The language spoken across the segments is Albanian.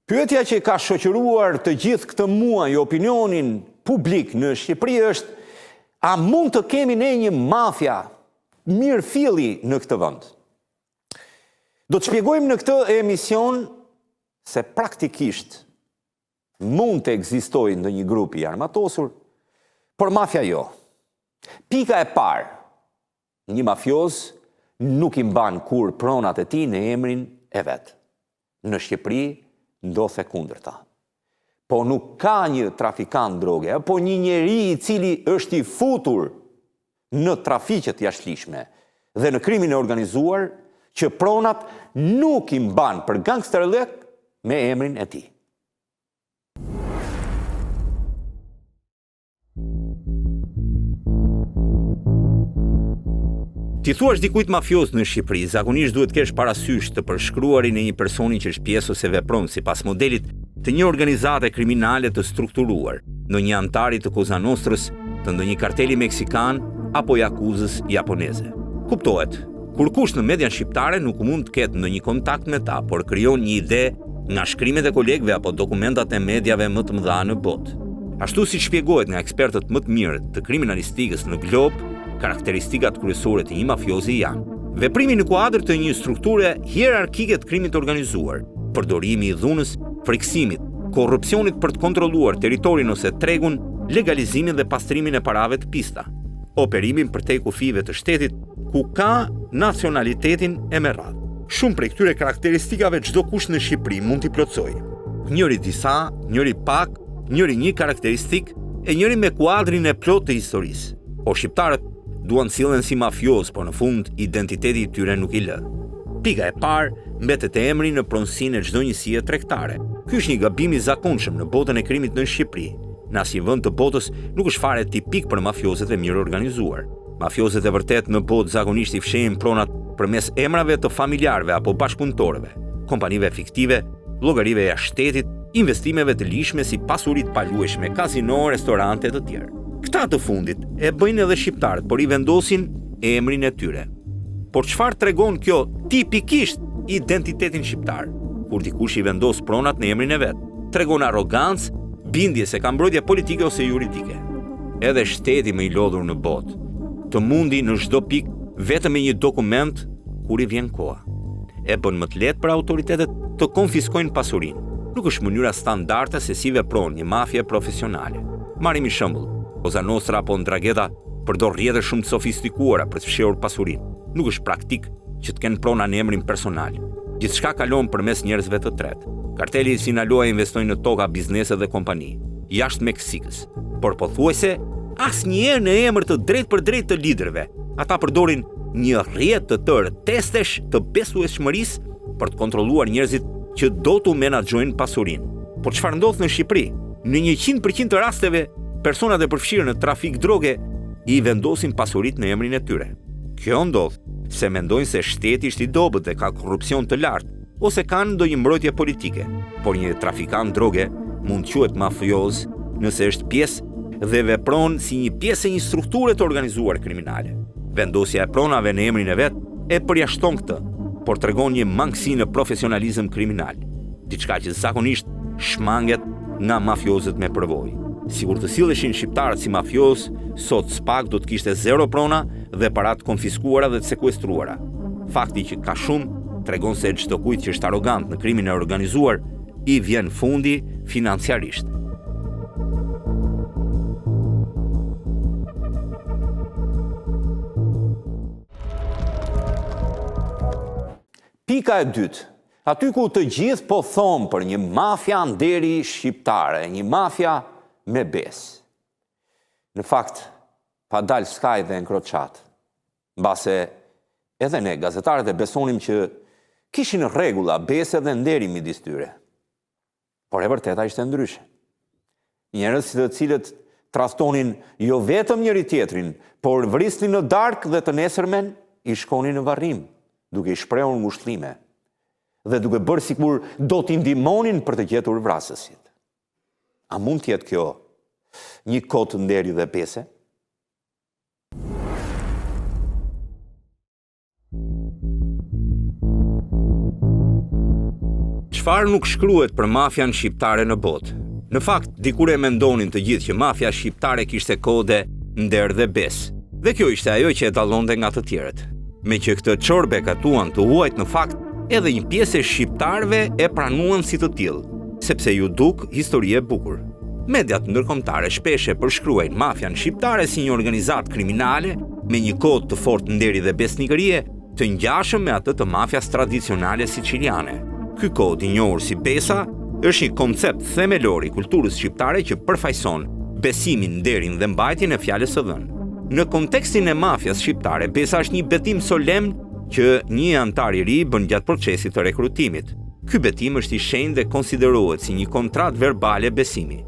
Pyetja që ka shoqëruar të gjithë këtë muaj opinionin publik në Shqipëri është: a mund të kemi ne një mafia mirëfilli në këtë vend? Do të shpjegojmë në këtë emision se praktikisht mund të ekzistojë ndonjë grup i armatosur, por mafia jo. Pika e parë: një mafioz nuk i mban kur pronat e tij në emrin e vet. Në Shqipëri ndodh e kundërta. Po nuk ka një trafikant droge, po një njeri i cili është i futur në trafiqet jashtëligjshme dhe në krimin e organizuar, që pronat nuk i mban për gangsterlëk me emrin e tij. Ti thuash dikujt mafioz në Shqipëri, zakonisht duhet kesh parasysh të përshkruarin e një personi që është pjesë ose vepron sipas modelit të një organizate kriminale të strukturuar, ndonjë antari të Koza Nostrës, të ndonjë karteli meksikan apo jakuzës japoneze. Kuptohet, kur kush në median shqiptare nuk mund të ketë ndonjë kontakt me ta, por krijon një ide nga shkrimet e kolegëve apo dokumentat e mediave më të mëdha në botë. Ashtu si shpjegohet nga ekspertët më të mirë të kriminalistikës në glob, karakteristikat kryesore të një mafiozi janë: veprimi në kuadër të një strukture hierarkike të krimit të organizuar, përdorimi i dhunës, friksimit, korrupsionit për të kontrolluar territorin ose tregun, legalizimin dhe pastrimin e parave të pista, operimin përtej kufive të shtetit ku ka nacionalitetin e me radhë. Shumë prej këtyre karakteristikave çdo kush në Shqipëri mund t'i plotësojë. Njëri disa, njëri pak, njëri një karakteristik e njëri me kuadrin e plot të historisë. Po shqiptarët duan sillen si mafioz, por në fund identiteti i tyre nuk i lë. Pika e parë mbetet e emri në pronësinë e çdo njësie tregtare. Ky është një gabim i zakonshëm në botën e krimit në Shqipëri. Në asnjë vend të botës nuk është fare tipik për mafiozët e mirë organizuar. Mafiozët e vërtet në botë zakonisht i fshehin pronat përmes emrave të familjarëve apo bashkëpunëtorëve, kompanive fiktive, llogarive jashtë shtetit, investimeve të lishme si pasuri të paluajshme, kazino, restorante të tjerë. Këta të fundit e bëjnë edhe shqiptarët, por i vendosin emrin e tyre. Por çfarë tregon kjo tipikisht identitetin shqiptar? Kur dikush i vendos pronat në emrin e vet, tregon arrogancë, bindje se ka mbrojtje politike ose juridike. Edhe shteti më i lodhur në botë të mundi në çdo pikë vetëm me një dokument kur i vjen koha. E bën më të lehtë për autoritetet të konfiskojnë pasurinë. Nuk është mënyra standarde se si vepron një mafia profesionale. Marrim një shembull: Koza Nostra apo Ndragheta përdor rrjete shumë të sofistikuara për të fshehur pasurinë. Nuk është praktik që të kenë prona në emrin personal. Gjithçka kalon përmes njerëzve të tretë. Karteli i Sinaloa investojnë në toka, biznese dhe kompani jashtë Meksikës, por pothuajse asnjëherë në emër të drejtë për drejtë të liderëve. Ata përdorin një rrjet të tërë testesh të besueshmërisë për të kontrolluar njerëzit që do të menaxhojnë pasurinë. Por çfarë ndodh në Shqipëri? Në 100% të rasteve, personat e përfshirë në trafik droge i vendosin pasuritë në emrin e tyre. Kjo ndodh se mendojnë se shteti është i dobët dhe ka korrupsion të lartë, ose kanë ndonjë mbrojtje politike. Por një trafikant droge mund të quhet mafioz nëse është pjesë dhe vepron si një pjesë e një strukture të organizuar kriminale. Vendosja e pronave në emrin e vet e përjashton këtë, por tregon një mangësi në profesionalizëm kriminal, diçka që zakonisht shmanget nga mafiozët me përvojë. Sigur të silleshin shqiptarët si mafioz, sot SPAK do të kishte 0 prona dhe parat konfiskuara dhe të sekuestruara. Fakti që ka shumë tregon se çdo kujt që është arrogant në krimin e organizuar i vjen fundi financiarisht. Pika e dytë: aty ku të gjithë po thonë për një mafia nderi shqiptare, një mafia me besë. Në fakt, pa dalë skaj dhe enkroçat, mbase edhe ne, gazetarët, e besonim që kishin rregulla, besë dhe nderi midis tyre. Por e vërteta ishte ndryshe. Njerëz të cilët tradhtonin jo vetëm njëri tjetrin, por vrisnin në darkë dhe të nesërmen i shkonin në varrim, duke i shprehur ngushëllime dhe duke bërë sikur do t'i ndihmonin për të gjetur vrasësit. A mund të jetë kjo një kohë të nderi dhe bese? Çfarë nuk shkruhet për mafian shqiptare në botë? Në fakt, dikur e mendonin të gjithë që mafia shqiptare kishte kode, nder dhe bes. Dhe kjo ishte ajo që e dallonte nga të tjerët. Me që këtë çorbe gatuan të huajt, në fakt, edhe një pjesë e shqiptarëve e pranuan si të tillë, sepse ju duk histori e bukur. Mediat ndërkombëtare shpesh e përshkruajnë mafian shqiptare si një organizatë kriminale me një kodë të fortë nderi dhe besnikërie, të ngjashëm me atë të mafias tradicionale siciliane. Ky kod i njohur si besa është një koncept themelor i kulturës shqiptare që përfaqëson besimin, nderin dhe mbajtjen e fjalës së dhënë. Në kontekstin e mafias shqiptare, besa është një betim solemn që një antar i ri bën gjatë procesit të rekrutimit. Ky betim është i shenjtë dhe konsiderohet si një kontratë verbale besimi.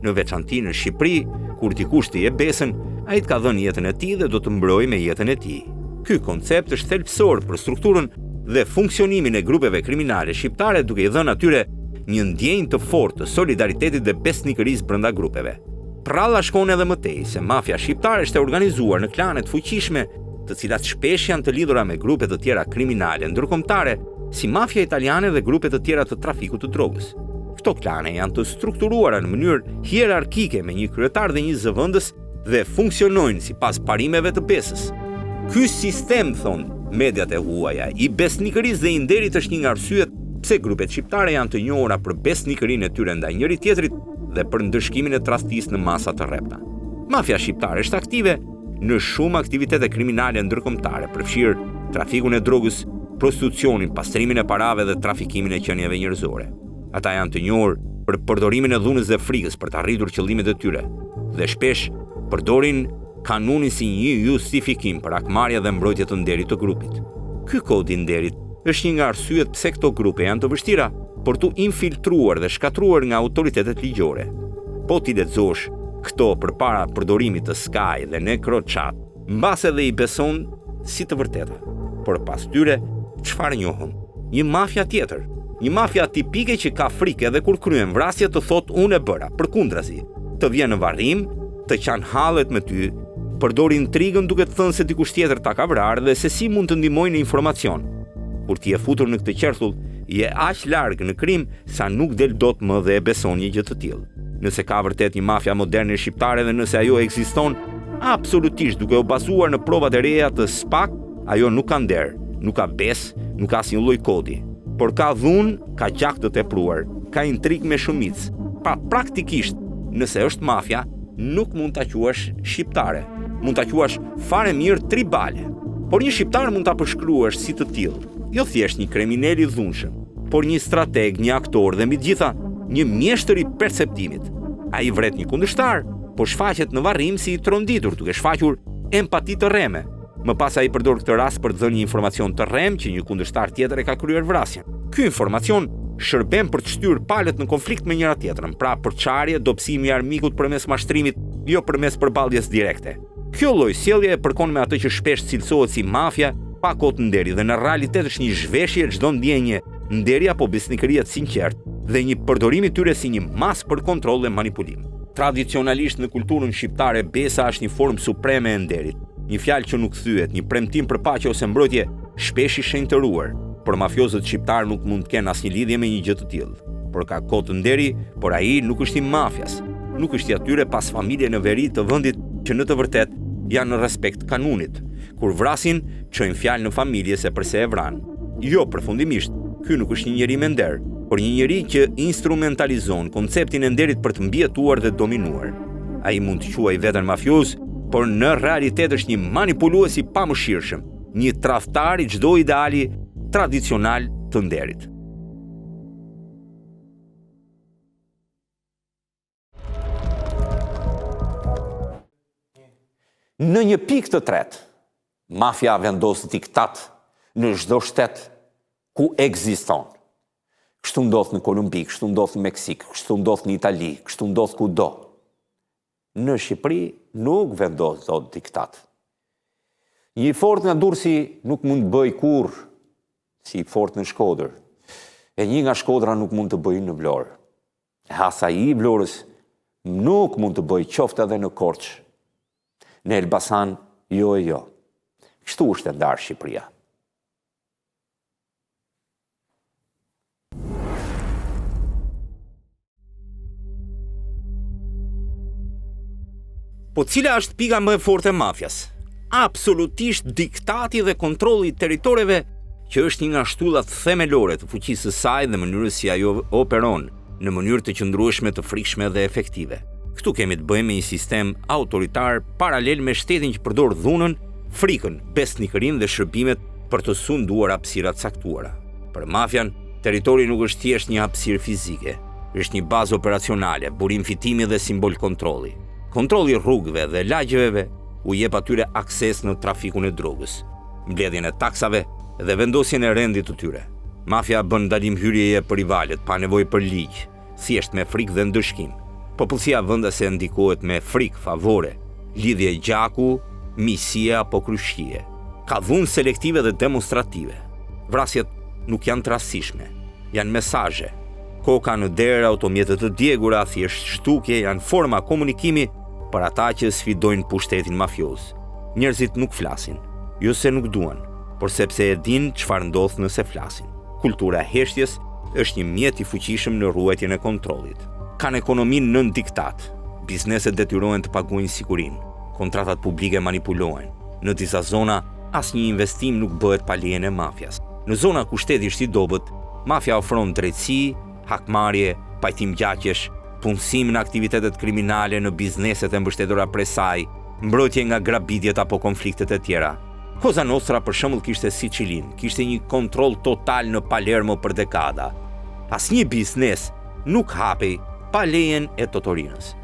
Në veçanti në Shqipëri, kur dikush të jep besën, ai të ka dhënë jetën e tij dhe do të mbrojë me jetën e tij. Ky koncept është thelbësor për strukturën dhe funksionimin e grupeve kriminale shqiptare, duke i dhënë atyre një ndjenjë të fortë të solidaritetit dhe besnikërisë brenda grupeve. Pralla shkon edhe më tej se mafia shqiptare është e organizuar në klane të fuqishme, të cilat shpesh janë të lidhura me grupe të tjera kriminale ndërkombëtare, si mafia italiane dhe grupe të tjera të trafikut të drogës. Këto klane janë të strukturuara në mënyrë hierarkike me një kryetar dhe një zëvendës dhe funksionojnë sipas parimeve të besës. Ky sistem, thon mediat e huaja, i besnikërisë dhe i nderit është një nga arsyet pse grupet shqiptare janë të njohura për besnikërinë e tyre ndaj njëri tjetrit dhe për ndëshkimin e tradhtisë në masa të rrepta. Mafia shqiptare është aktive në shumë aktivitete kriminale ndërkombëtare, përfshirë trafikun e drogës, prostitucionin, pastrimin e parave dhe trafikimin e qenieve njerëzore. Ata janë të njohur për përdorimin e dhunës dhe frikës për të arritur qëllimet e tyre dhe shpesh përdorin kanunin si një justifikim për akmarrje dhe mbrojtje të nderit të grupit. Ky kod i nderit është një nga arsyet pse këto grupe janë të vështira për tu infiltruar dhe shkatruar nga autoritetet ligjore. Po ti lexosh këto përpara përdorimit të skaj dhe necrochat, mbas edhe i beson si të vërteta. Por pas tyre, çfarë njohëm? Një mafia tjetër. Një mafia tipike që ka frikë edhe kur kryen vrasje të thot unë e bëra, përkundrazi, të vjen në varrim, të qan hallet me ty, përdorin intrigën duke të thënë se dikush tjetër ta ka vrarë dhe se si mund të ndihmojnë në informacion. Kur ti je futur në këtë qerthull, je aq larg në krim sa nuk del dot më dhe e beson një gjë të tillë. Nëse ka vërtet një mafia moderne shqiptare dhe nëse ajo ekziston, absolutisht duke u bazuar në provat e reja të SPAK, ajo nuk ka nder, nuk ka bes, nuk ka asnjë lloj kodi. Por ka dhunë, ka gjak të tepruar, ka intrig me shumicë. Pra praktikisht, nëse është mafia, nuk mund ta quash shqiptare. Mund ta quash fare mirë tribale. Por një shqiptar mund ta përshkruash si të tillë, jo thjesht një kriminal i dhunshëm, por një strateg, një aktor dhe mbi të gjitha një mjeshtër i perceptimit. Ai vret një kundërshtar, por shfaqet në varrim si i tronditur, duke shfaqur empati të rreme. Më pas ai përdor këtë rast për të dhënë një informacion të rrem që një kundërshtar tjetër e ka kryer vrasjen. Ky informacion shërben për të shtyrë palët në konflikt me njëra tjetrën, pra përçarje, dobësimi i armikut përmes mashtrimit, jo përmes përballjes direkte. Kjo lloj sjellje e përkon me atë që shpesh cilësohet si mafia, pa kot nderi dhe në realitet është një zhveshje çdo ndjenje, nderi apo besnikëria të sinqert dhe një përdorim i tyre si një mas për kontroll dhe manipulim. Tradicionalisht në kulturën shqiptare, besa është një formë supreme e nderit. Një fjalë që nuk thyet, një premtim për paqe ose mbrojtje, shpesh i shenjtëruar. Por mafiozët shqiptar nuk mund të kenë asnjë lidhje me një gjë të tillë. Por ka kod të nderi, por ai nuk është i mafias. Nuk është i atyre pas familje në veri të vendit që në të vërtet janë në respekt kanunit. Kur vrasin, çojnë fjalë në familje se pse e vran. Jo përfundimisht, ky nuk është një njeri me nder, por një njeri që instrumentalizon konceptin e nderit për të mbijetuar dhe dominuar. Ai mund të quajë veten mafioz, por në realitet është një manipulues i pamëshirshëm, një tradhtar i çdo ideali tradicional të nderit. Në një pikë të tretë, mafia vendos diktat në çdo shtet ku ekziston. Kështu ndodh në Kolumbi, kështu ndodh në Meksik, kështu ndodh në Itali, kështu ndodh kudo. Në Shqipëri nuk vendos dot diktat. Një fort nga Durrësi nuk mund të bëj kurrë si fort në Shkodër. E një nga Shkodra nuk mund të bëj në Vlorë. Hasa i Vlorës nuk mund të bëj qoftë edhe në Korçë. Në Elbasan, jo e jo. Kështu është e ndarë Shqipëria. Po cila është pika më e fortë e mafjas? Absolutisht diktati dhe kontrolli i territoreve, që është një nga shtyllat themelore të fuqisë së saj dhe mënyrës si ajo operon në mënyrë të qëndrueshme, të frikshme dhe efektive. Këtu kemi të bëjmë me një sistem autoritar paralel me shtetin që përdor dhunën, frikën, besnikërinë dhe shërbimet për të sunduar hapësira të caktuara. Për mafian, territori nuk është thjesht një hapësirë fizike, është një bazë operacionale, burim fitimi dhe simbol kontrolli. Kontrolli rrugëve dhe lagjeve u jep atyre akses në trafikun e drogës, mbledhjen e taksave dhe vendosjen e rendit të tyre. Mafia bën ndalim hyrjeje për rivalet, pa nevojë për ligj, thjesht me frikë dhe ndëshkim. Popullsia vendase ndikohet me frikë, favore, lidhje gjaku, misie apo kryshëje. Ka dhunë selektive dhe demonstrative. Vrasjet nuk janë të rastishme, janë mesazhe. Koka në derë, automjetet të djegura, thjesht shtukje janë forma komunikimi për ata që sfidojnë pushtetin mafioz. Njerëzit nuk flasin, jo se nuk duan, por sepse e dinë çfarë ndodh nëse flasin. Kultura e heshtjes është një mjet i fuqishëm në ruajtjen e kontrollit. Kanë ekonominë nën diktat. Bizneset detyrohen të paguajnë sigurinë. Kontratat publike manipulohen. Në disa zona asnjë investim nuk bëhet pa lejen e mafias. Në zona ku shteti është i dobët, mafia ofron drejtësi, hakmarrje, pajtim gjaqesh, punësim në aktivitetet kriminale në bizneset e mbështetura prej saj, mbrojtje nga grabitjet apo konfliktet e tjera. Cosa Nostra për shembull kishte Sicilinë, kishte një kontroll total në Palermo për dekada. Asnjë biznes nuk hapej pa lejen e Totorinës.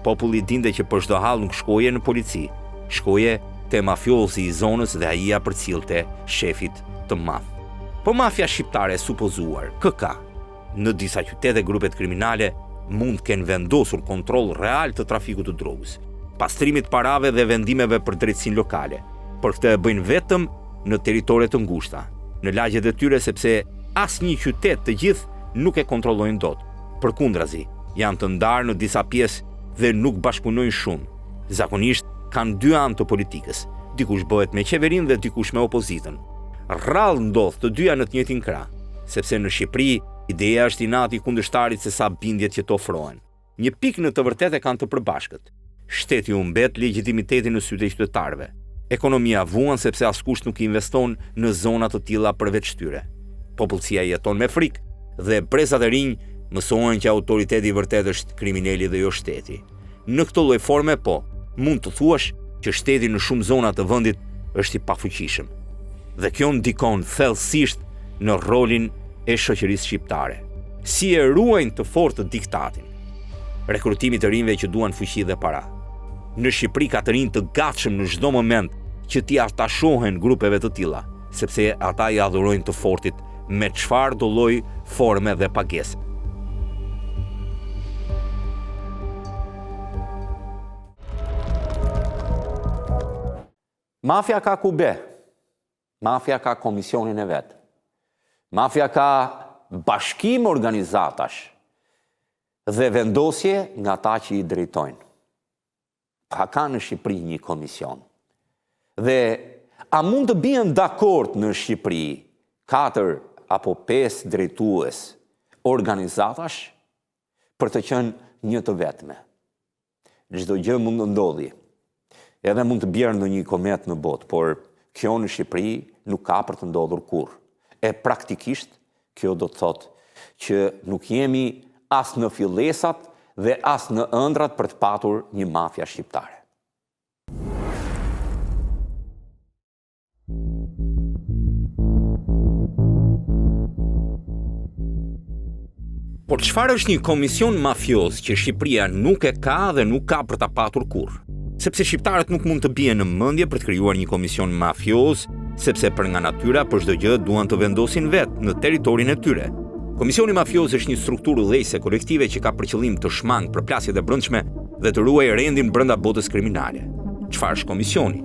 Populli dinte që për çdo hall nuk shkoje në polici, shkoje te mafiozi i zonës dhe ai ia përcillte shefit të madh. Po mafia shqiptare e supozuar, KK, në disa qytete grupet kriminale mund të kenë vendosur kontroll real të trafikut të drogës, pastrimit parave dhe vendimeve për drejtësinë lokale. Por këtë e bëjnë vetëm në territore të ngushta, në lagjet e tyre sepse asnjë qytet të gjithë nuk e kontrollojnë dot. Përkundrazi, janë të ndarë në disa pjesë dhe nuk bashkëpunojnë shumë. Zakonisht kanë dy anë të politikës, dikush bëhet me qeverinë dhe dikush me opozitën. Rrallë ndodh të dyja në të njëjtin krah, sepse në Shqipëri ideja është inati i kundërshtarit se sa bindjet që të ofrohen. Një pikë në të vërtetë kanë të përbashkët. Shteti u mbet legitimitetin në sytë e qytetarëve. Ekonomia vuan sepse askush nuk investon në zona të tilla përveç tyre. Popullsia jeton me frikë dhe brezat e rinj mësojnë që autoriteti i vërtet është kriminali dhe jo shteti. Në këtë lloj forme mund të thuash që shteti në shumë zona të vendit është i pafuqishëm. Dhe kjo ndikon thellësisht në rolin e shoqërisë shqiptare. Si e ruajnë të fortë diktatin? Rekrutimi të rinjve që duan fuqi dhe para. Në Shqipëri ka të rinj të gatshëm në çdo moment që t'i atashohen grupeve të tilla, sepse ata i adhurojnë të fortit me çfarë do lloj forme dhe pagese. Mafia ka kube, mafia ka komisionin e vet, mafia ka bashkim organizatash dhe vendosje nga ata që i drejtojnë. Ka në Shqipëri një komision. Dhe a mund të bien dakord në Shqipëri 4 apo 5 drejtues organizatash për të qenë një të vetme? Çdo gjë mund të ndodhi. Edhe mund të bjerë në një komet në botë, por kjo në Shqipëri nuk ka për të ndodhur kurrë. E praktikisht, kjo do të thotë që nuk jemi as në fillesat dhe as në ëndrat për të patur një mafia shqiptare. Por çfarë është një komision mafioz që Shqipëria nuk e ka dhe nuk ka për ta patur kurrë? Sepse shqiptarët nuk mund të bien në mendje për të krijuar një komision mafioz, sepse për nga natyra për çdo gjë duan të vendosin vetë në territorin e tyre. Komisioni mafioz është një strukturë udhëheqëse kolektive që ka për qëllim të shmangë përplasjet e brendshme dhe të ruajë rendin brenda botës kriminale. Çfarë është komisioni?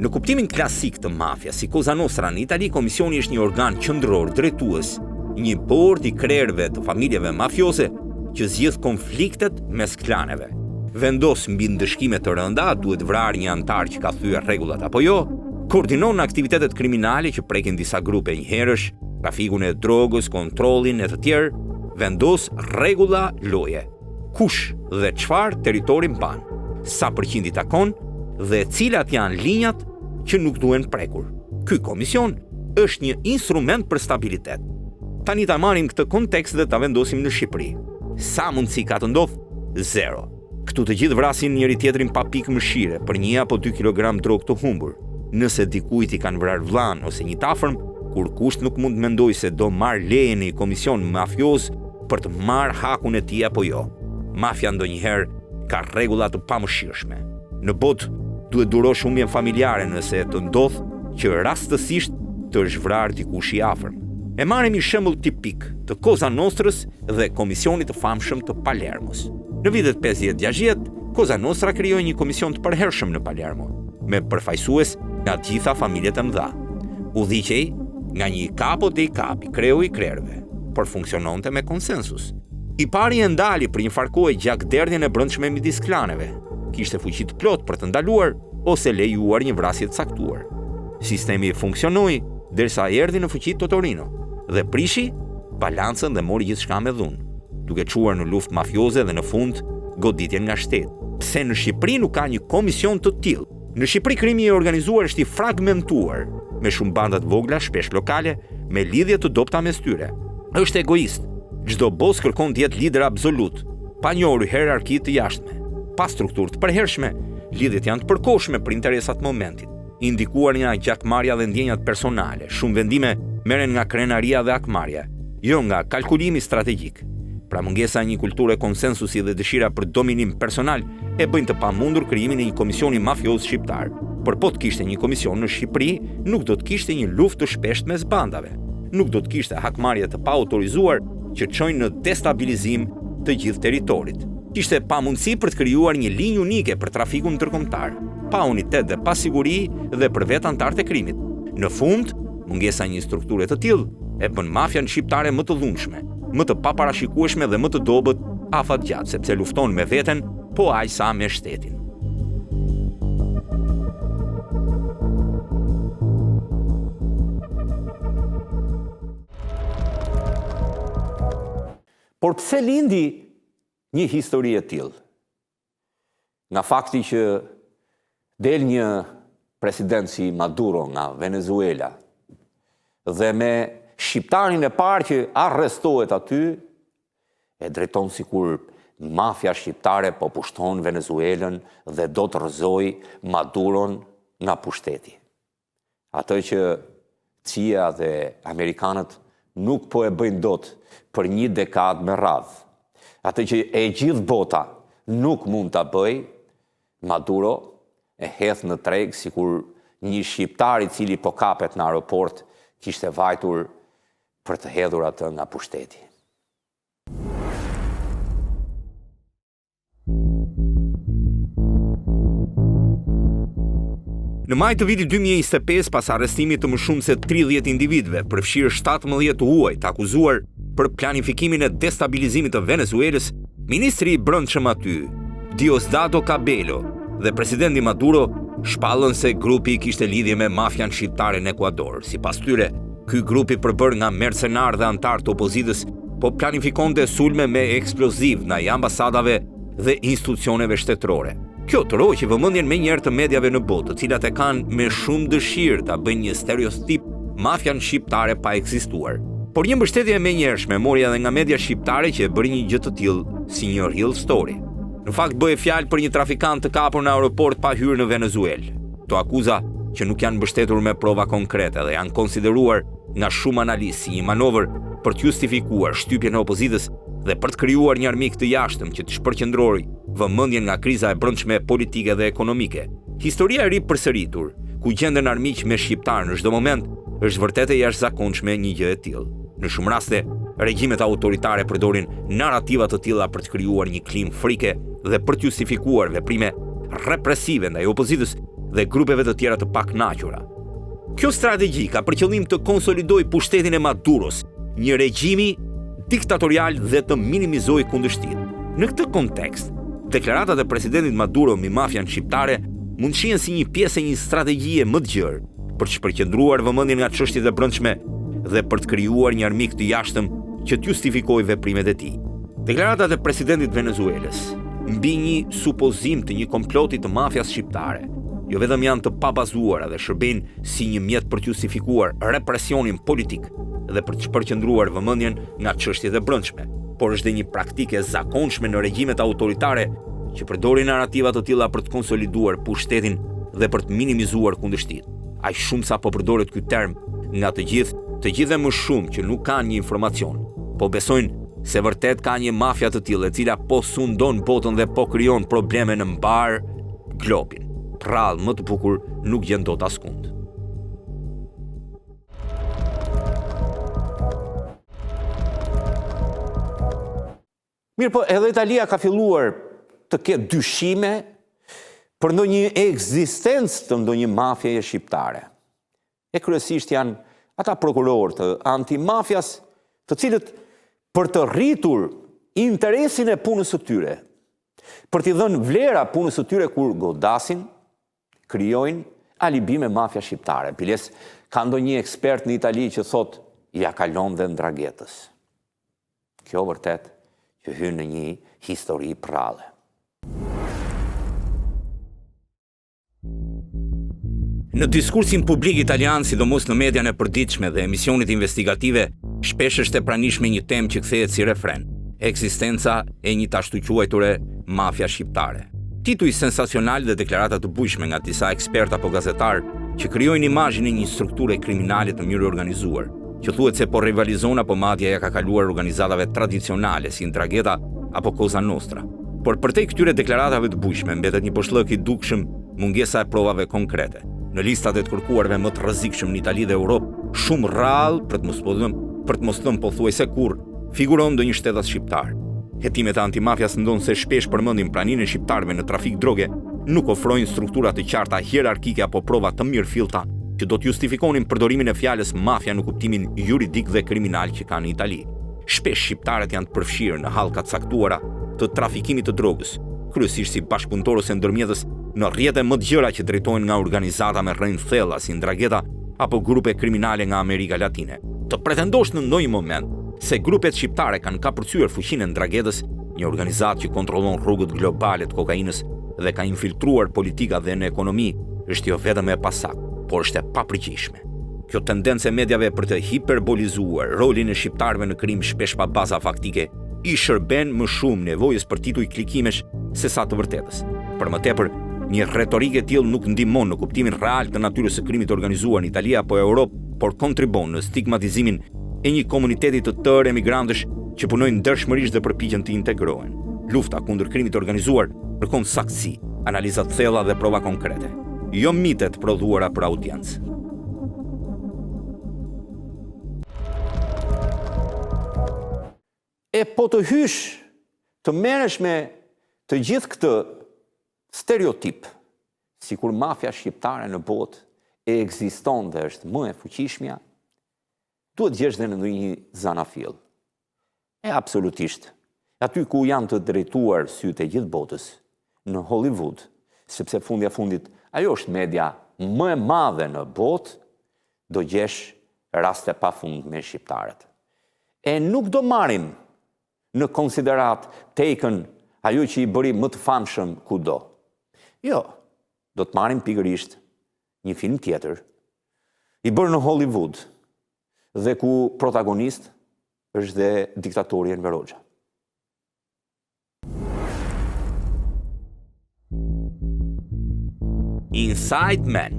Në kuptimin klasik të mafias, si Cosa Nostra në Itali, komisioni është një organ qendror drejtues, një bord i krerëve të familjeve mafioze që zgjidh konfliktet mes klaneve. Vendos mbi ndëshkime të rënda, duhet vrarë një antar që ka thyer rregullat apo jo, koordinon aktivitetet kriminale që prekin disa grupe njëherësh, trafikun e drogës, kontrollin e të tjerë, vendos rregulla loje. Kush dhe çfarë territori mban. sa përqind i takon dhe cilat janë linjat që nuk duhen prekur. Ky komision është një instrument për stabilitet. Tani ta marrim këtë kontekst dhe ta vendosim në Shqipëri. Sa mundësi ka të ndodh? Zero. Këtu të gjithë vrasin njëri tjetrin pa pikë mëshire për 1 apo 2 kg drogë të humbur. Nëse dikujt i kanë vrarë vllan ose një tafërm, kur kusht nuk mund të mendoj se do marr leje në një komision mafioz për të marrë hakun e tij apo jo. Mafia ndonjëherë ka rregulla të pamëshirshme. Në botë duhet durosh humbjen familjare nëse të ndodh që rastësisht të zhvrar dikush i afërm. E marrim një shembull tipik të Cosa Nostrës dhe komisionit të famshëm të Palermos. Në vitet 50-60, Cosa Nostra krijoi një komision të përhershëm në Palermo, me përfaqësues nga të gjitha familjet e mëdha. Udhëhiqej nga një kapo dei kapi, kreu i krerëve, por funksiononte me konsensus. I pari e ndali për një farkohë gjakderdhjen e brendshme midis klaneve. Kishte fuqi të plot për të ndaluar ose lejuar një vrasje të caktuar. Sistemi funksionoi derisa erdhi në fuqi Totorino dhe prishi balancën dhe mori gjithçka me dhunë, duke çuar në luftë mafioze dhe në fund goditjen nga shteti. Pse në Shqipëri nuk ka një komision të tillë? Në Shqipëri krimi i organizuar është i fragmentuar, me shumë banda të vogla, shpesh lokale, me lidhje të dobta mes tyre. Është egoist. Çdo bos kërkon të jetë lider absolut, pa njohur hierarki të jashtme. Pa strukturë të përhershme, lidhjet janë të përkohshme për interesat të momentit, indikuar nga gjakmarrja dhe ndjenjat personale. Shumë vendime merren nga krenaria dhe akmarrja, jo nga kalkulimi strategjik. Pra mungesa e një kulture konsensusi dhe dëshira për dominim personal e bëjnë të pamundur krijimin e një komisioni mafioz shqiptar. Por po të kishte një komision në Shqipëri, nuk do të kishte një luftë të shpeshtë mes bandave. Nuk do të kishte hakmarrje të paautorizuar që çojnë në destabilizim të gjithë territorit. Kishte pamundësi për të krijuar një linjë unike për trafikun ndërkombëtar, pa unitet dhe pa siguri dhe për vetë anëtarët e krimit. Në fund, mungesa e një strukture të tillë e bën mafian shqiptare më të dhunshme, më të paparashikueshme dhe më të dobët afatgjatë, sepse lufton me veten, po aq sa me shtetin. Por pse lindi një histori e tillë? Nga fakti që del një president si Maduro nga Venezuela dhe me shqiptarin e parë që arrestohet aty, e drejton sikur mafia shqiptare po pushton Venezuelën dhe do të rrëzoj Maduron nga pushteti. Atë që CIA dhe Amerikanët nuk po e bëjnë dot për një dekadë me radhë. Atë që e gjithë bota nuk mund ta bëj, Maduro e hedh në treg sikur një shqiptar i cili po kapet në aeroport kishte vajtur për të hedhur atë nga pushteti. Në maj të vitit 2025, pas arrestimit të më shumë se 30 individëve, përfshirë 17 huaj të akuzuar për planifikimin e destabilizimit të Venezuelës, ministri i brendshëm aty, Diosdado Cabello, dhe presidenti Maduro shpallën se grupi kishte lidhje me mafian shqiptare në Ekuador. Sipas tyre, ky grupi përbër nga mercenar dhe antar të opozitës po planifikonte sulme me eksploziv ndaj ambasadave dhe institucioneve shtetërore. Kjo të roqi vëmendjen me njerë të mediave në botë, të cilat e kanë me shumë dëshirë ta bëjnë një stereotip mafian shqiptare pa ekzistuar. Por një mbështetje e menjëhershme mori edhe nga media shqiptare që e bëri një gjë të tillë si një real story. Në fakt bëhej fjalë për një trafikant të kapur në aeroport pa hyrë në Venezuelë. Këto akuza që nuk janë mbështetur me prova konkrete dhe janë konsideruar nga shumë analistë si një manovër për të justifikuar shtypjen e opozitës dhe për të krijuar një armik të jashtëm që të shpërqendrojë vëmendjen nga kriza e brendshme politike dhe ekonomike. Historia e ri përsëritur, ku gjenden armiq me shqiptar në çdo moment, është vërtet e jashtëzakonshme një gjë e tillë. Në shumë raste, regjimet autoritare përdorin narrativa të tilla për të krijuar një klim frike dhe për të justifikuar veprime represive ndaj opozitës dhe grupeve të tjera të pakënaqura. Kjo strategji ka për qëllim të konsolidojë pushtetin e Maduros, një regjimi diktatorial dhe të minimizojë kundërshtinë. Në këtë kontekst, deklaratat e presidentit Maduro mbi mafian shqiptare mund shihen si një pjesë e një strategjie më të gjerë për të shpërqendruar vëmendjen nga çështjet e brendshme dhe për të krijuar një armik të jashtëm që të justifikojë veprimet e tij. Deklaratat e presidentit Venezuelës mbi një supozim të një komploti të mafias shqiptare, jo vetëm janë të pabazuara dhe shërbejnë si një mjet për të justifikuar represionin politik dhe për të përqendruar vëmendjen nga çështjet e brendshme, por është dhe një praktikë e zakonshme në regjimet autoritare që përdorin narrativa të tilla për të konsoliduar pushtetin dhe për të minimizuar kundërshtinë. Aq shumë sa po përdoret ky term nga të gjithë më shumë që nuk kanë një informacion, po besojnë se vërtet ka një mafia të tillë e cila po sundon botën dhe po krijon probleme në mbar globin. Prall më të bukur nuk gjen dot askund. Mirë po, edhe Italia ka filluar të ketë dyshime për ndonjë ekzistencë të ndonjë mafieje shqiptare. E kryesisht janë ata prokurorë të antimafias, të cilët për të rritur interesin e punës së tyre, për t'i dhënë vlera punës së tyre kur godasin, krijojnë alibi me mafia shqiptare. Piles ka ndonjë ekspert në Itali që thot ja kalon dhe ndragetës. Kjo vërtet që hyn në një histori prallë. Në diskursin publik italian, sidomos në median e përditshme dhe emisionit investigative, shpesh është e pranishme një temë që kthehet si refren: ekzistenca e një të ashtu quajture mafia shqiptare. Tituj sensacional dhe deklarata të bujshme nga disa ekspert apo gazetar që krijojnë imazhin e një strukture kriminale të mirë organizuar, që thuhet se po rivalizon apo madje ja ka kaluar organizatave tradicionale si Ndrangheta apo Cosa Nostra. Por përtej këtyre deklaratave të bujshme mbetet një poshllëk i dukshëm mungesa e provave konkrete. Në listat e të kërkuarve më të rrezikshëm në Itali dhe Europë, shumë rrallë për të mos thënë pothuajse kurrë, figuron ndonjë shtetas shqiptar. Hetimet e antimafias ndonë se shpesh përmendin praninë e shqiptarëve në trafik droge, nuk ofrojnë struktura të qarta hierarkike apo prova të mirëfillta që do të justifikonin përdorimin e fjalës mafia në kuptimin juridik dhe kriminal që ka në Itali. Shpesh shqiptarët janë të përfshirë në hallka të caktuara të trafikimit të drogës, kryesisht si bashkëpunëtor ose ndërmjetës në rrjete më të gjëra që drejtohen nga organizata me rrënjë thella si Ndrangheta apo grupe kriminale nga Amerika Latine. Të pretendosh në ndonjë moment se grupet shqiptare kanë kapërcyer fuqinë e Ndranghetës, një organizatë që kontrollon rrugët globale të kokainës dhe ka infiltruar politika dhe në ekonomi, është jo vetëm e pasakt, por është e papërgjithshme. Kjo tendencë e mediave për të hiperbolizuar rolin e shqiptarëve në krim shpesh pa baza faktike i shërben më shumë nevojës për tituj klikimesh se sa të vërtetës. Për më tepër, një retorikë e tillë nuk ndihmon në kuptimin real të natyrës së krimit të organizuar në Itali apo Europë, por kontribon në stigmatizimin e një komuniteti të tërë emigrantësh që punojnë ndershmërisht dhe përpiqen të integrohen. Lufta kundër krimit të organizuar kërkon saktësi, analiza të thella dhe prova konkrete, jo mitet prodhuara për audiencë. E po të hysh të merresh me të gjithë këtë stereotip, si kur mafia shqiptare në botë e ekziston dhe është më e fuqishmja, duhet gjesh dhe në ndonjë zanafill. E absolutisht, aty ku janë të drejtuar sytë e gjithë botës, në Hollywood, sepse fundja fundit ajo është media më e madhe në botë, do gjesh raste pafund me shqiptarët. E nuk do marrim në konsiderat tekën ajo që i bëri më të famshëm kudo. Jo, do të marrim pikërisht një film tjetër, i bërë në Hollywood, dhe ku protagonist është dhe diktatori Enver Hoxha. Inside Man,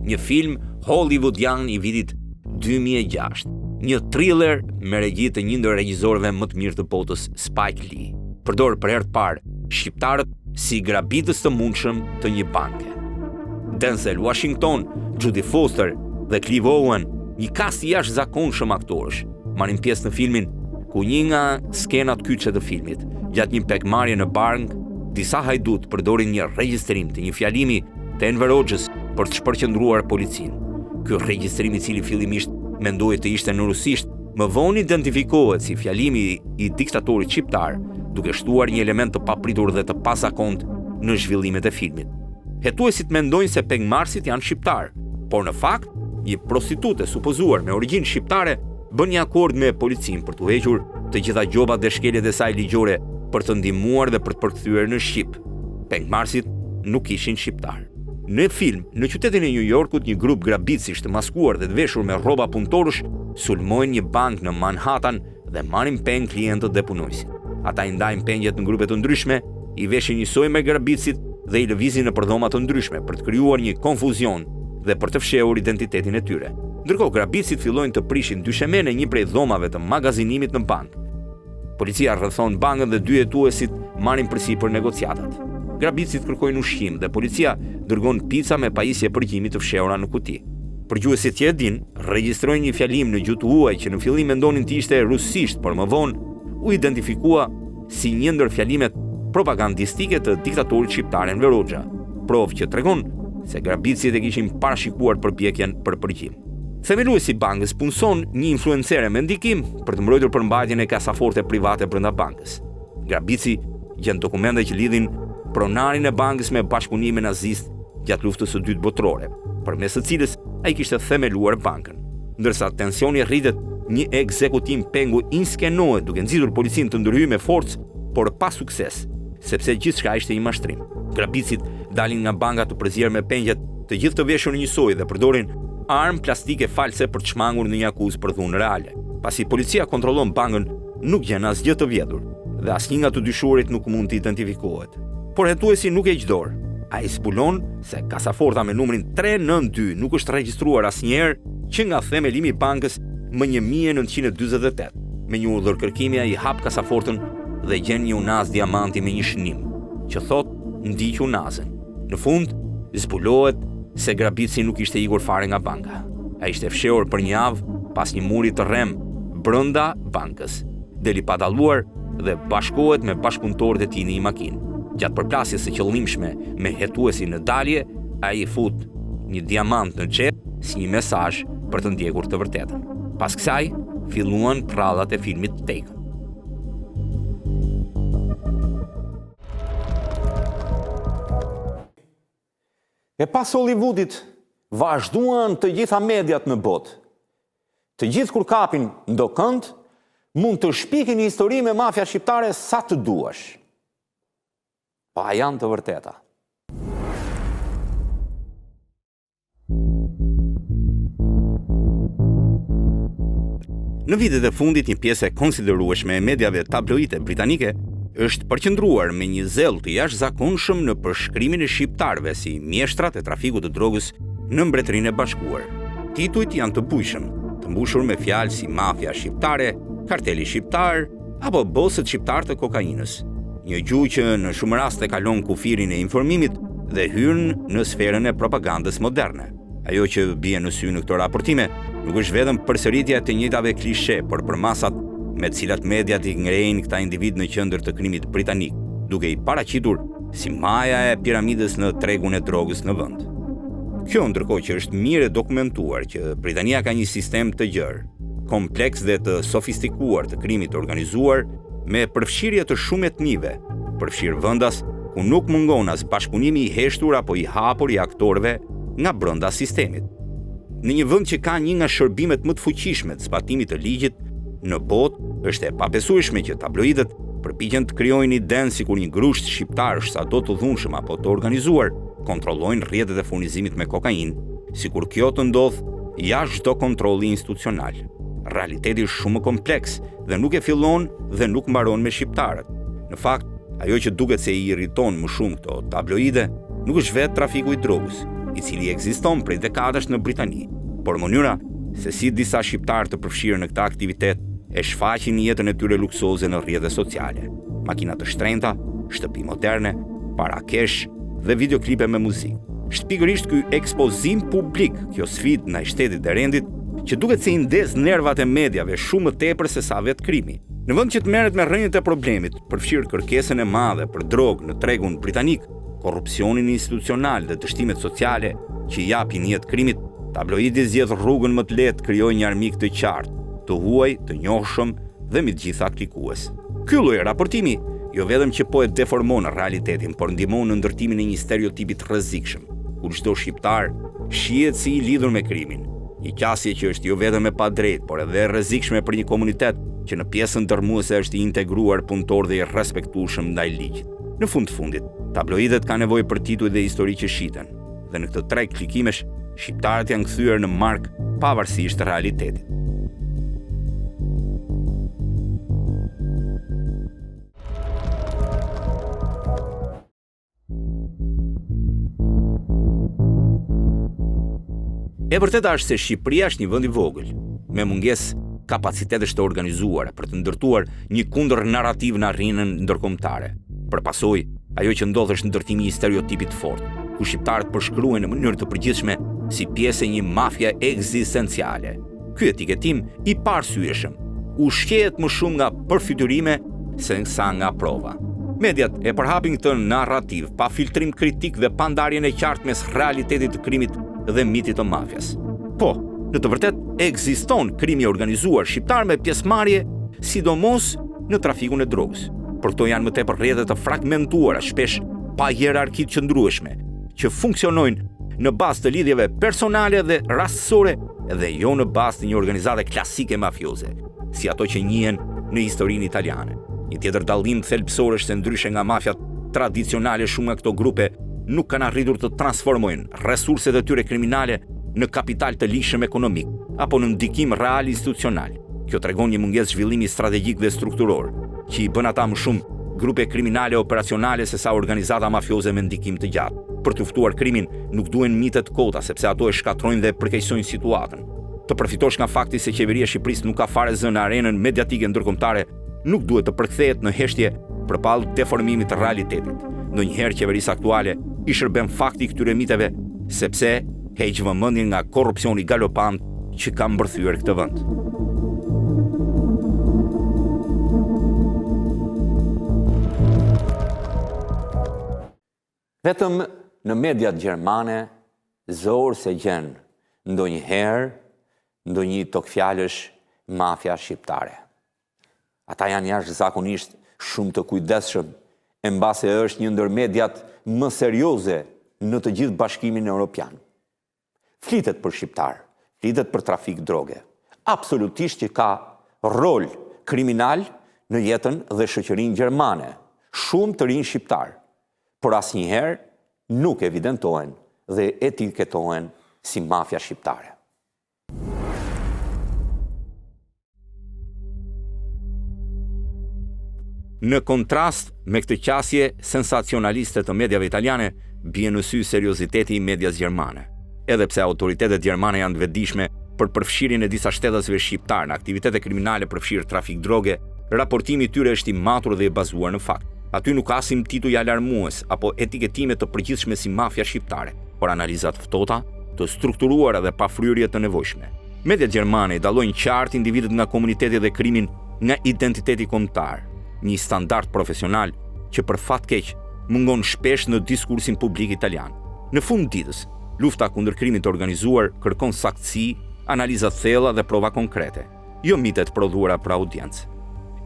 një film hollywoodian i vitit 2006, një thriller me regji të një ndër regjisorëve më të mirë të botës, Spike Lee. Përdor për herë të parë shqiptarët si grabitës të mundshëm të një banke. Denzel Washington, Jodie Foster dhe Clive Owen, një kast i jashtëzakonshëm aktorësh, marrin pjesë në filmin ku një nga skenat kyçe të filmit, gjatë një pekmarrje në bank, disa hajdut përdorin një regjistrim të një fjalimi të Enver Hoxhës për të shpërqendruar policinë. Ky regjistrim, i cili fillimisht mendohej të ishte në rusisht, më vonë identifikohet si fjalimi i diktatorit shqiptar, duke shtuar një element të papritur dhe të pazakontë në zhvillimet e filmit. Hetuesit mendojnë se pengmarrësit janë shqiptar, por në fakt, një prostitute supozuar me origjinë shqiptare bën një akord me policinë për të hequr të gjitha gjobat dhe shkeljet e saj ligjore për të ndihmuar dhe për të përkthyer në shqip. Pengmarrësit nuk ishin shqiptar. Në film, në qytetin e New Yorkut, një grup grabitësish të maskuar dhe të veshur me rroba punëtorësh sulmojnë një bank në Manhattan dhe marrin peng klientët dhe punojësit. Ata i ndajnë pengjet në grupe të ndryshme, i veshin njësoj me grabitësit dhe i lëvizin në përdhoma të ndryshme për të krijuar një konfuzion dhe për të fshehur identitetin e tyre. Ndërkohë, grabitësit fillojnë të prishin dysheme në një prej dhomave të magazinimit në bank. Policia rrethon bankën dhe dy hetuesit marrin përsipër negociatat. Grabitësit kërkojnë ushqim dhe policia dërgon pica me pajisje përgjimi të fshehura në kuti. Përgjuesit që e din, regjistrojnë një fjalim në gjuhë huaj që në fillim mendonin të ishte rusisht, por më vonë u identifikua si një ndër fjalimet propagandistike të diktatorit shqiptar Enver Hoxha, provë që tregon se grabitësit e kishin parashikuar përpjekjen për përgjim. Themeluesi i bankës punson një influencere me ndikim për të mbrojtur përmbajtjen e kasaforte private brenda bankës. Grabitësi gjen dokumente që lidhin pronarin e bankës me bashkëpunimin nazist gjatë luftës së dytë botërore, përmes së cilës ai kishte themeluar bankën. Ndërsa tensioni rritet, një ekzekutim pengu inskenohet duke nxitur policinë të ndërhyjë me forcë, por pa sukses, sepse gjithçka ishte një mashtrim. Grabitësit dalin nga banka të përzier me pengjet, të gjithë të veshur në njësoj dhe përdorin armë plastike false për të shmangur në një akuzë për dhunë reale. Pasi policia kontrollon bankën, nuk gjen asgjë të vjedhur dhe asnjë nga të dyshuarit nuk mund të identifikohet. Por hetuesi nuk e gjdor. Ai zbulon se kasaforta me numrin 392 nuk është regjistruar asnjëherë që nga themelimi i bankës më 1948. Me një urdhër kërkimi ai hap kasafortën dhe gjen një unaz diamanti me një shënim, që thot ndiq unazën. Në fund, zbulohet se grabitësi nuk ishte ikur fare nga banka. Ai ishte fshehur për një javë pas një muri të rrem brenda bankës. Deli pa dalluar dhe bashkohet me bashkëpunëtorët e tij në një makinë. Gjatë përplasjes së qëllimshme me hetuesin në dalje, ai i fut një diamant në xhep si një mesazh për të ndjekur të vërtetën. Pas kësaj, filluan prallat e filmit Taken. E pas Hollywoodit, vazhduan të gjitha mediat në botë. Të gjithë kur kapin ndo kënd, mund të shpikin një histori me mafia shqiptare sa të duash. Pa janë të vërteta. Në vitet e fundit, një pjesë e konsiderueshme e mediave tabloide britanike është përqendruar me një zell të jashtëzakonshëm në përshkrimin e shqiptarëve si mjeshtrat e trafikut të drogës në Mbretërinë e Bashkuar. Titujt janë të bujshëm, të mbushur me fjalë si mafia shqiptare, karteli shqiptar apo bosët shqiptar të kokainës. Një gjuhë që në shumë raste kalon kufirin e informimit dhe hyn në sferën e propagandës moderne. Ajo që bie në sy në këto raportime nuk është vetëm përsëritja e të njëjtave klishe, por për masat me të cilat mediat i ngrejnë këta individ në qendër të krimit britanik, duke i paraqitur si maja e piramidës në tregun e drogës në vend. Kjo ndërkohë që është mirë dokumentuar që Britania ka një sistem të gjerë, kompleks dhe të sofistikuar të krimit organizuar me përfshirje të shumë etnive, përfshirë vendas ku nuk mungon as bashkëpunimi i heshtur apo i hapur i aktorëve nga brenda sistemit. Në një vend që ka një nga shërbimet më të fuqishme të zbatimit të ligjit në botë, është e pabesueshme që tabloidët përpiqen të krijojnë idenë sikur një grusht shqiptarësh sado të dhunshëm apo të organizuar kontrollojnë rrjetet e furnizimit me kokainë, sikur kjo të ndodh jashtë çdo kontrolli institucional. Realiteti është shumë kompleks dhe nuk e fillon dhe nuk mbaron me shqiptarët. Në fakt, ajo që duket se i irriton më shumë këto tabloide nuk është vetë trafiku i drogës, i cili ekziston prej dekadash në Britani, por mënyra se si disa shqiptarë të përfshirë në këtë aktivitet e shfaqin jetën e tyre luksoze në rrjetet sociale. Makina të shtrenjta, shtëpi moderne, para kesh dhe videoklipe me muzikë. Është pikërisht ky ekspozim publik, kjo sfidë ndaj shtetit të rendit, që duket se i ndez nervat e mediave shumë më tepër se sa vetë krimi. Në vend që të merret me rrënjët e problemit, përfshirë kërkesën e madhe për drogë në tregun britanik, korrupsionin institucional dhe dështimet sociale që i japin jetë krimit, tabloidi zgjedh rrugën më të lehtë, krijojnë një armik të qartë, të huaj, të njohshëm dhe me të gjitha klikues. Ky lloj raportimi jo vetëm që po e deformon realitetin, por ndihmon në ndërtimin e një stereotipi të rrezikshëm, ku çdo shqiptar shihet si i lidhur me krimin. Një qasje që është jo vetëm e padrejtë, por edhe e rrezikshme për një komunitet që në pjesën dërmuese është i integruar punëtor dhe i respektueshëm ndaj ligjit. Në fund të fundit, tabloidet ka nevojë për tituj dhe histori që shiten, dhe në këtë 3 klikimesh, shqiptarët janë kthyer në mark pavarësisht të realitetit. E vërteta është se Shqipëria është një vend i vogël, me mungesë kapacitetesh të organizuara për të ndërtuar një kundër narrativ në arenën ndërkombëtare. Për pasojë, ajo që ndodh është ndërtimi i stereotipit fort, ku shqiptarët përshkruhen në mënyrë të përgjithshme si pjesë e një mafie ekzistenciale. Ky etiketim i parsyeshëm ushqehet më shumë nga përfytyrime se sa nga prova. Mediat e përhapin këtë narrativ pa filtrim kritik dhe pa ndarjen e qartë mes realitetit të krimit dhe mitit të mafjas. Po, në të vërtet ekziston krimi organizuar shqiptar me pjesëmarrje, sidomos në trafikun e drogës. Por këto janë më tepër rrjete të fragmentuara, shpesh pa hierarki të qëndrueshme, që funksionojnë në bazë të lidhjeve personale dhe rastësore dhe jo në bazë të një organizate klasike mafioze, si ato që njihen në historinë italiane. Një tjetër dallim thelbësor është se ndryshe nga mafjat tradicionale, shumë nga këto grupe nuk kanë arritur të transformojnë resurset e tyre kriminale në kapital të lishëm ekonomik apo në ndikim real institucional. Kjo tregon një mungesë zhvillimi strategjik dhe strukturor, që i bën ata më shumë grupe kriminale operacionale se sa organizata mafioze me ndikim të gjatë. Për të luftuar krimin nuk duhen mite të kota, sepse ato e shkatrojnë dhe përkeqësojnë situatën. Të përfitosh nga fakti se qeveria e Shqipërisë nuk ka fare zë në arenën mediatike ndërkombëtare, nuk duhet të përkthehet në heshtje përballë deformimit të realitetit. Ndonjëherë qeverisë aktuale i shërben fakti këtyre miteve, sepse heq vëmendjen nga korrupsioni galopant që ka mbërthyer këtë vend. Vetëm në mediat gjermane zorë se gjen ndonjëherë ndonjë tokfjalësh mafia shqiptare. Ata janë jashtëzakonisht shumë të kujdesshëm, e mbase është një ndër mediat më serioze në të gjithë Bashkimin Evropian. Flitet për shqiptar, flitet për trafik droge. Absolutisht që ka rol kriminal në jetën dhe shoqërinë gjermane. Shumë të rinj shqiptar, por asnjëherë nuk evidentohen dhe etiketohen si mafia shqiptare. Në kontrast me këtë qasje sensacionaliste të mediave italiane, bie në sy serioziteti i medias gjermane. Edhe pse autoritetet gjermane janë të vetëdijshme për përfshirjen e disa shtetësve shqiptar në aktivitete kriminale përfshirë trafik droge, raportimi i tyre është i matur dhe i bazuar në fakt. Aty nuk ka tituj alarmues apo etiketime të përgjithshme si mafia shqiptare, por analizat ftohta, të strukturuara dhe pa fryrje të nevojshme. Mediat gjermane dallojnë qartë individët nga komuniteti dhe krimin nga identiteti kombëtar, një standard profesional që për fat keq mungon shpesh në diskursin publik italian. Në fund ditës, lufta kundër krimit të organizuar kërkon saktësi, analiza thella dhe prova konkrete, jo mitet prodhuara për audiencë.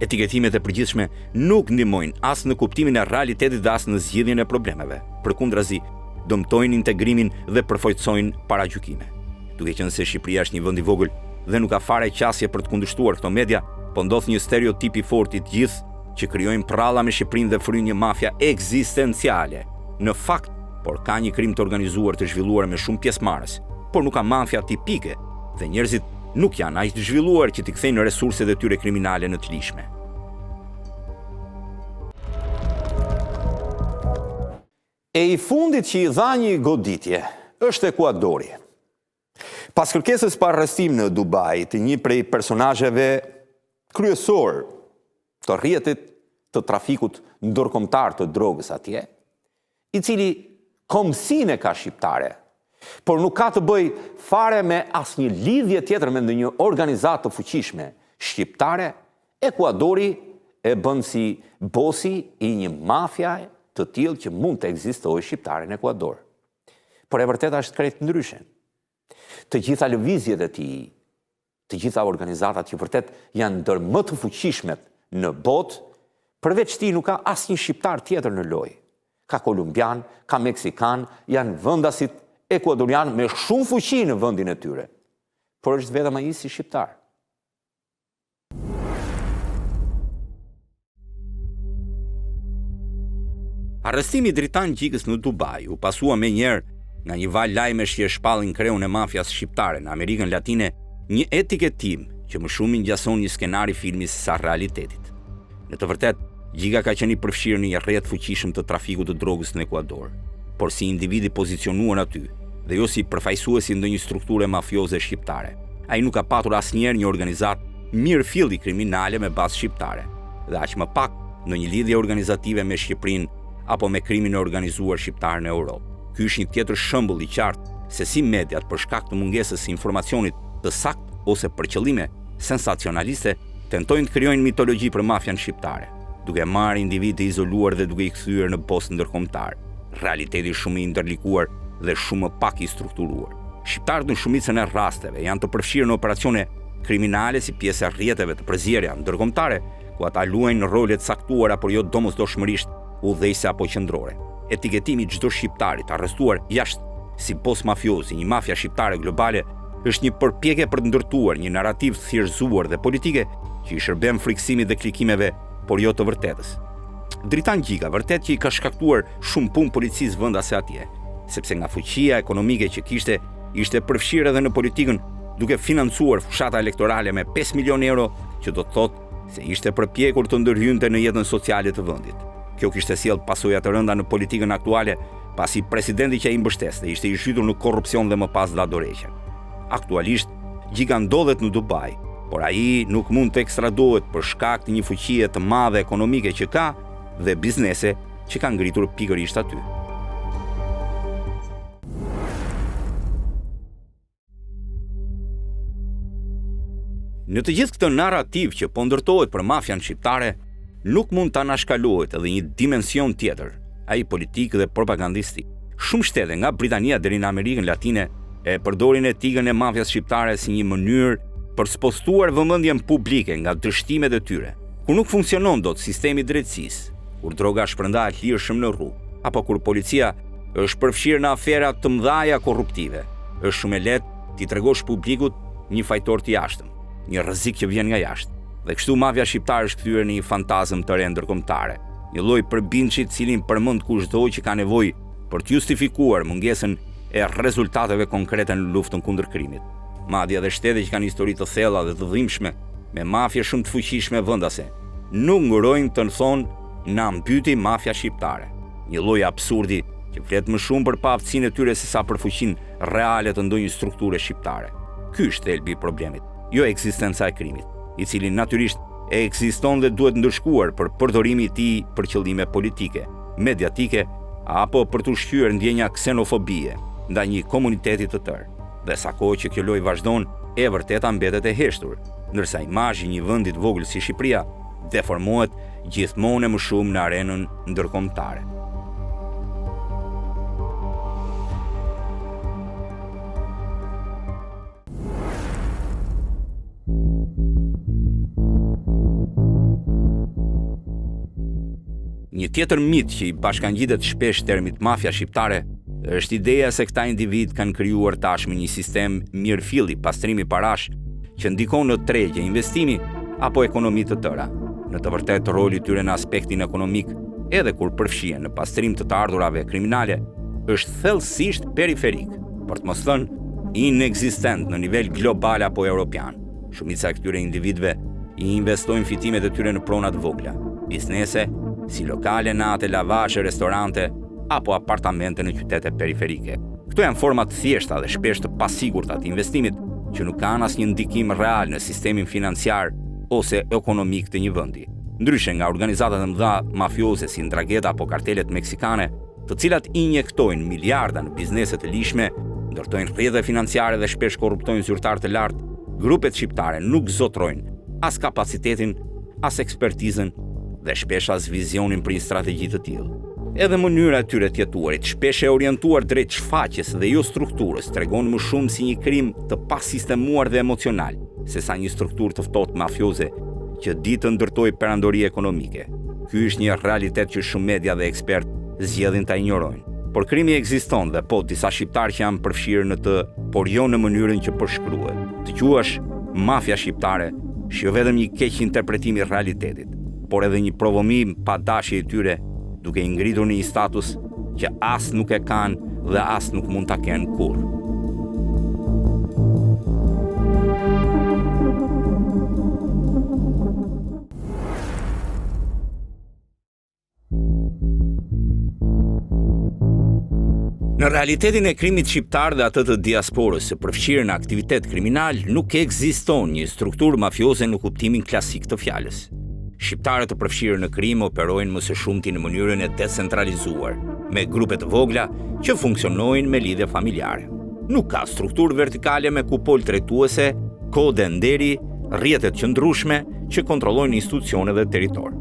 Etiketimet e përgjithshme nuk ndihmojnë as në kuptimin e realitetit dhe as në zgjidhjen e problemeve. Përkundrazi, dëmtojnë integrimin dhe përfojtsojnë paragjykime. Duke qenë se Shqipëria është një vend i vogël dhe nuk ka fare qasje për të kundërshtuar këto media, po ndodh një stereotip i fortë i të gjithë që krijojnë prralla me Shqipërinë dhe fryn një mafia ekzistenciale. Në fakt, por ka një krim të organizuar të zhvilluar me shumë pjesëmarrës, por nuk ka mafia tipike dhe njerëzit nuk janë aq të zhvilluar që t'i kthejnë resurset e tyre kriminale në të lishme. E i fundit që i dha një goditje është Ekuadori. Pas kërkesës për arrestim në Dubai të një prej personazheve kryesor të rrjetit të trafikut ndërkombëtar të drogës atje, i cili komsinë ka shqiptare, por nuk ka të bëj fare me asnjë lidhje tjetër me ndonjë organizatë të fuqishme shqiptare, Ekuadori e bën si bosi i një mafia të tillë që mund të ekzistojë shqiptare në Ekuador. Por e vërteta është krejt ndryshe. Të gjitha lëvizjet e tij, të gjitha organizatat që vërtet janë ndër më të fuqishmet në botë, përveç ti nuk ka asnjë shqiptar tjetër në lojë. Ka kolumbian, ka meksikan, janë vendasit ekuadorian me shumë fuqi në vendin e tyre. Por është vetëm ai si shqiptar. Arrestimi i Dritan Gjikës në Dubai u pasua me njerë nga një val lajmesh që e shpallin kreun e mafias shqiptare në Amerikën Latine, një etiketim që më shumë i ngjason një skenari filmi se sa realitetit. Në të vërtet, Gjika ka qenë i përfshirë në një rrjet fuqishëm të trafikut të drogës në Ekuador, por si individi pozicionuar aty dhe jo si përfaqësuesi ndonjë strukture mafioze shqiptare. Ai nuk ka patur asnjëherë një organizat mirëfilli kriminale me bazë shqiptare, dhe aq më pak në një lidhje organizative me Shqipërinë apo me krimin e organizuar shqiptar në Europë. Ky është një tjetër shembull i qartë se si mediat për shkak të mungesës së informacionit të saktë ose për qëllime sensacionaliste tentojnë të krijojnë mitologji për mafian shqiptare, duke marrë individ të izoluar dhe duke i kthyer në bost ndërkombëtar. Realiteti shumë i ndërlikuar dhe shumë pak i strukturuar. Shqiptarët në shumicën e rasteve janë të përfshirë në operacione kriminale si pjesë e rrjeteve të përzierja ndërkombëtare, ku ata luajnë role të caktuara por jo domosdoshmërisht udhëheqëse apo qendrore. Etiketimi i çdo shqiptari të arrestuar jashtë si boss mafiozi, një mafia shqiptare globale, është një përpjekje për të ndërtuar një narrativ thjeshtëzuar dhe politike që i shërben frikësimit dhe klikimeve, por jo të vërtetës. Dritan Gjika vërtet që i ka shkaktuar shumë punë policisë vendase atje, sepse nga fuqia ekonomike që kishte, ishte përfshirë edhe në politikën, duke financuar fushata elektorale me 5 milion euro, që do të thotë se ishte përpjekur të ndërhynte në jetën sociale të vendit. Kjo kishte sjellë pasoja të rënda në politikën aktuale, pasi presidenti që ai mbështeste ishte i zhytur në korrupsion dhe më pas dadoreqe. Aktualisht, Gjika ndodhet në Dubai, por ai nuk mund të ekstradohet për shkak të një fuqie të madhe ekonomike që ka dhe biznese që ka ngritur pikërisht aty. Në të gjithë këtë narrativ që po ndërtohet për mafian shqiptare, nuk mund të anashkalohet edhe një dimension tjetër, ai politik dhe propagandistik. Shumë shtete nga Britania deri në Amerikën Latine e përdorin etikën e mafias shqiptare si një mënyrë për spostuar vëmendjen publike nga dështimet e tyre. Kur nuk funksionon dot sistemi i drejtësisë, kur droga shpërndahet lirshëm në rrugë, apo kur policia është përfshirë në afera të mëdha korruptive, është shumë e lehtë t'i tregosh publikut një fajtor të jashtëm, një rrezik që vjen nga jashtë. Dhe kështu mafia shqiptare është kthyer në një fantazëm të re ndërkombëtare, një lloj përbindçi të cilin përmend kushdo që ka nevojë për të justifikuar mungesën e rezultateve konkrete në luftën kundër krimit. Madje edhe shtete që kanë histori të thella dhe të dhimbshme me mafie shumë të fuqishme vendase, nuk ngurojnë të thonë na mbyti mafia shqiptare. Një lloj absurdi që flet më shumë për paaftësinë e tyre se sa për fuqinë reale të ndonjë strukture shqiptare. Ky është thelbi i problemit, jo ekzistenca e krimit, i cili natyrisht ekziston dhe duhet ndërshkuar për përdorimi i tij për qëllime politike, mediatike apo për të ushqyer ndjenja ksenofobie ndaj një komuniteti të tërë. Dhe sa kohë që kjo lojë vazhdon, e vërteta mbetet e heshtur, ndërsa imazhi i një vendi të vogël si Shqipëria deformohet gjithmonë më shumë në arenën ndërkombëtare. Një tjetër mit që i bashkangjitet shpesh termit mafia shqiptare është ideja se këta individ kanë krijuar tashmë një sistem mirëfilli pastrimi parash që ndikon në tregje, investimi apo ekonomi të tëra. Në të vërtetë roli i tyre në aspektin ekonomik, edhe kur përfshihen në pastrim të ardhurave kriminale, është thellësisht periferik, për të mos thënë inekzistent në nivel global apo europian. Shumica e këtyre individëve i investojnë fitimet e tyre në prona të vogla, biznese, si lokale, nate, lavashe, restorante apo apartamente në qytete periferike. Këto janë forma të thjeshta dhe shpesh të pasigurta të investimit që nuk kanë asnjë ndikim real në sistemin financiar ose ekonomik të një vendi. Ndryshe nga organizatat e mëdha mafioze si Ndrangheta apo kartelet meksikane, të cilat injektojnë miliarda në biznese të lishme, ndërtojnë rrjedhe financiare dhe shpesh korruptojnë zyrtar të lartë, grupet shqiptare nuk zotrojnë as kapacitetin, as ekspertizën dhe shpesh as vizionin për një strategji të tillë. Edhe mënyra e tyre të jetuarit, shpesh e orientuar drejt shfaqjes dhe jo strukturës, tregon më shumë si një krim të pasistemuar dhe emocional, sesa një strukturë të ftohtë mafioze që di të ndërtojë perandori ekonomike. Ky është një realitet që shumë media dhe ekspert zgjedhin ta injorojnë. Por krimi ekziston dhe po disa shqiptarë që janë përfshirë në të, por jo në mënyrën që përshkruhet. Të quash mafia shqiptare është jo vetëm një keq interpretim i realitetit, por edhe një provomim pa dashje e tyre duke i ngritur në një status që as nuk e kanë dhe as nuk mund ta kenë kurrë. Në realitetin e krimit shqiptar dhe atë të diasporës së përfshirë në aktivitet kriminal, nuk ekziston një strukturë mafioze në kuptimin klasik të fjalës. Shqiptarët të përfshirë në krim operojnë më së shumti në mënyrën e decentralizuar, me grupe të vogla që funksionojnë me lidhje familjare. Nuk ka strukturë vertikale me kupol drejtuese, kode nderi, rrjetet qëndrueshme që kontrollojnë institucione dhe territor.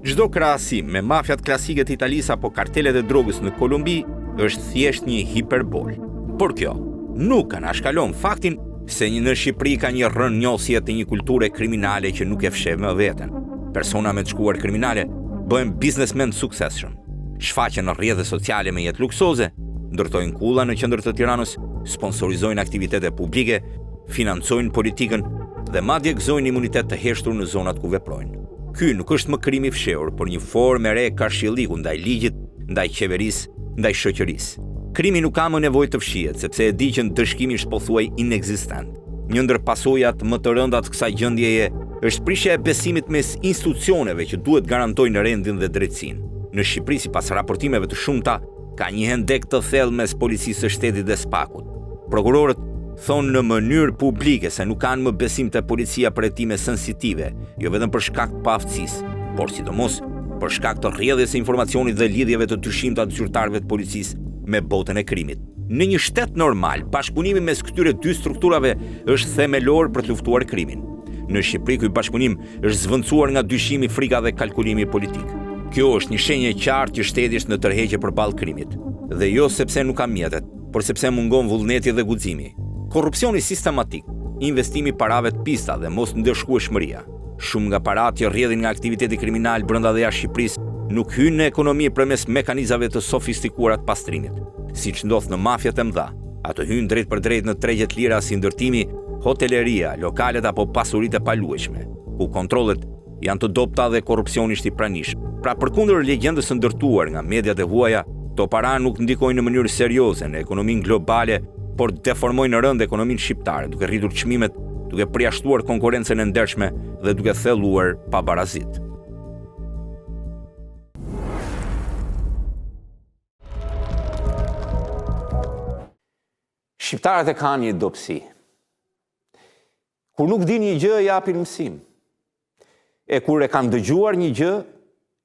Çdo krahasim me mafjat klasike të Italisë apo kartelet e drogës në Kolumbi është thjesht një hiperbol. Por kjo nuk anashkalon faktin se në Shqipëri ka një rrënjosje të një kulture kriminale që nuk e fsheh më veten. Persona me të shkuar kriminale bëhen biznesmen të suksesshëm. Shfaqen në rrjete sociale me jetë luksoze, ndërtojnë kulla në qendër të Tiranës, sponsorizojnë aktivitete publike, financojnë politikën dhe madje gëzojnë imunitet të heshtur në zonat ku veprojnë. Ky nuk është më krim i fshehur, por një formë e re kashilliku ndaj ligjit, ndaj qeverisë, ndaj shoqërisë. Krimi nuk ka më nevojë të fshihet, sepse e di që dëshkimi është pothuaj inekzistent. Një ndër pasojat më të rënda të kësaj gjendjeje është prishja e besimit mes institucioneve që duhet garantojnë rendin dhe drejtësinë. Në Shqipëri, sipas raportimeve të shumta, ka një hendek të thellë mes policisë së shtetit dhe spakut. Prokurorët thonë në mënyrë publike se nuk kanë më besim te policia për hetime sensitive, jo vetëm për shkak të paaftësisë, por sidomos për shkak të rrjedhjes së informacionit dhe lidhjeve të dyshimta të zyrtarëve të policisë me botën e krimit. Në një shtet normal, bashkëpunimi mes këtyre dy strukturave është themelor për të luftuar krimin. Në Shqipëri ky bashkëpunim është zvendësuar nga dyshimi, frika dhe kalkulimi politik. Kjo është një shenjë e qartë që shteti është në tërheqje përballë krimit, dhe jo sepse nuk ka mjetet, por sepse mungon vullneti dhe guximi. Korrupsioni sistematik, investimi parave të pista dhe mos ndërshkueshmëria. Shumë nga paratë që rrjedhin nga aktiviteti kriminal brenda dhe jashtë Shqipërisë nuk hynë në ekonomi përmes mekanizmave të sofistikuara të pastrimit. Siç ndodh në mafjat e mëdha, ato hynë drejt për drejt në tregje të lira si ndërtimi, hoteleria, lokalet apo pasuritë e paluajshme, ku kontrollet janë të dobta dhe korrupsioni është i pranishëm. Pra përkundër legjendës së ndërtuar nga mediat e huaja, to para nuk ndikojnë në mënyrë serioze në ekonominë globale, por deformojnë rënd ekonominë shqiptare, duke rritur çmimet, duke përjashtuar konkurrencën e ndershme dhe duke thelluar pabarazit. Shqiptarët e kanë një dobësi. Kur nuk din një gjë, japin mësim. E kur e kanë dëgjuar një gjë,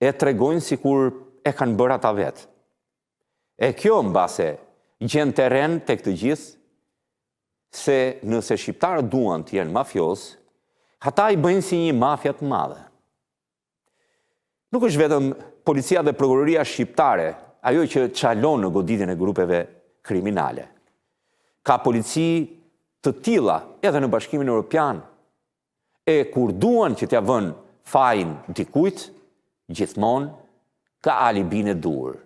e tregojnë sikur e kanë bërë ata vetë. E kjo mbase gjen terren tek të gjithë, se nëse shqiptarët duan të jenë mafios, ata i bëjnë si një mafia të madhe. Nuk është vetëm policia dhe prokuroria shqiptare ajo që çalon në goditjen e grupeve kriminale. Ka polici të tilla edhe në Bashkimin Evropian. E kur duan që t'ia vënë fajin dikujt, gjithmonë ka alibin e dur.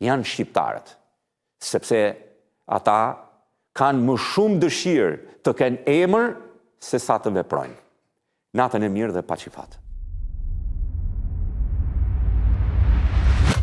Janë shqiptarët, sepse ata kanë më shumë dëshirë të kenë emër se sa të veprojnë. Natën e mirë dhe paqifat.